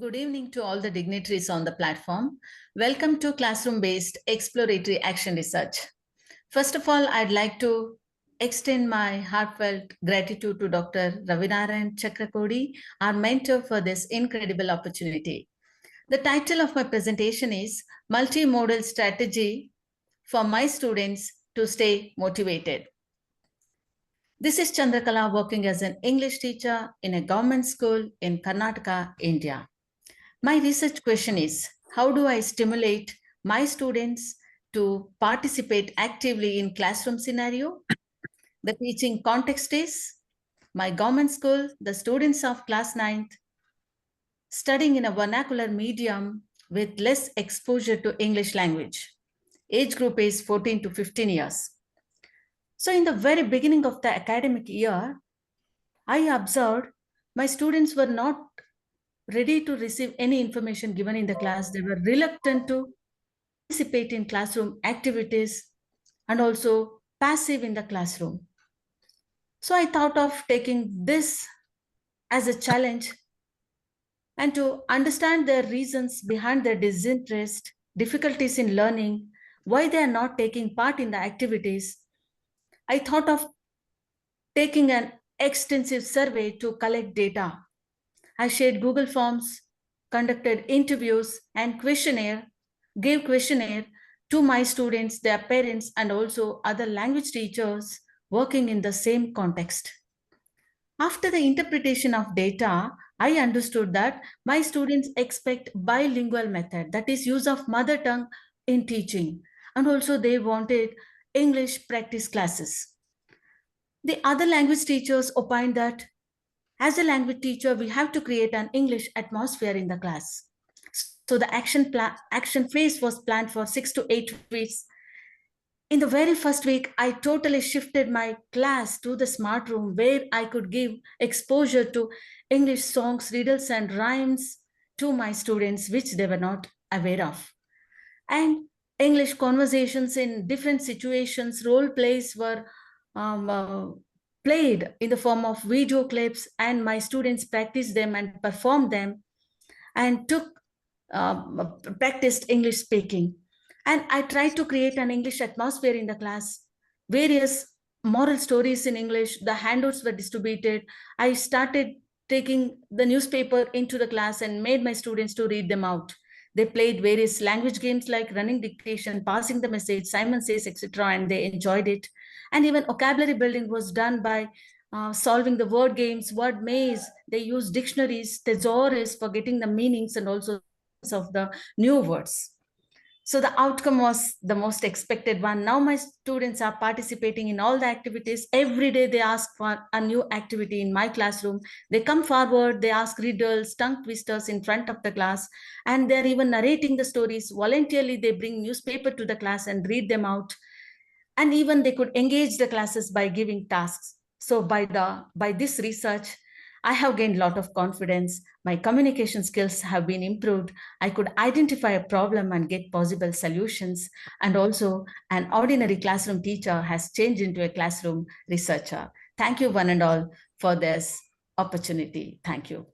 Good evening to all the dignitaries on the platform. Welcome to classroom-based exploratory action research. First of all, I'd like to extend my heartfelt gratitude to Dr. Ravinarayan Chakrakodi, our mentor, for this incredible opportunity. The title of my presentation is Multimodal Strategy for My Students to Stay Motivated. This is Chandrakala working as an English teacher in a government school in Karnataka, India. My research question is, how do I stimulate my students to participate actively in classroom scenario? The teaching context is, my government school, the students of class 9th, studying in a vernacular medium with less exposure to English language. Age group is 14 to 15 years. So in the very beginning of the academic year, I observed my students were not ready to receive any information given in the class. They were reluctant to participate in classroom activities and also passive in the classroom. So I thought of taking this as a challenge and to understand their reasons behind their disinterest, difficulties in learning, why they are not taking part in the activities. I thought of taking an extensive survey to collect data. I shared Google Forms, conducted interviews and gave questionnaire to my students, their parents, and also other language teachers working in the same context. After the interpretation of data, I understood that my students expect bilingual method, that is use of mother tongue in teaching, and also they wanted English practice classes. The other language teachers opined that as a language teacher, we have to create an English atmosphere in the class. So the action phase was planned for 6 to 8 weeks. In the very first week, I totally shifted my class to the smart room where I could give exposure to English songs, riddles, and rhymes to my students, which they were not aware of. And English conversations in different situations, role plays were played in the form of video clips, and my students practiced them and performed them and practiced English speaking. And I tried to create an English atmosphere in the class. Various moral stories in English, the handouts were distributed. I started taking the newspaper into the class and made my students to read them out. They played various language games like running dictation, passing the message, Simon Says, etc., and they enjoyed it. And even vocabulary building was done by solving the word games, word maze. They used dictionaries, thesaurus for getting the meanings and also of the new words. So the outcome was the most expected one. Now my students are participating in all the activities. Every day they ask for a new activity in my classroom. They come forward, they ask riddles, tongue twisters in front of the class, and they're even narrating the stories. Voluntarily, they bring newspaper to the class and read them out. And even they could engage the classes by giving tasks. So by this research, I have gained a lot of confidence. My communication skills have been improved. I could identify a problem and get possible solutions. And also an ordinary classroom teacher has changed into a classroom researcher. Thank you one and all for this opportunity. Thank you.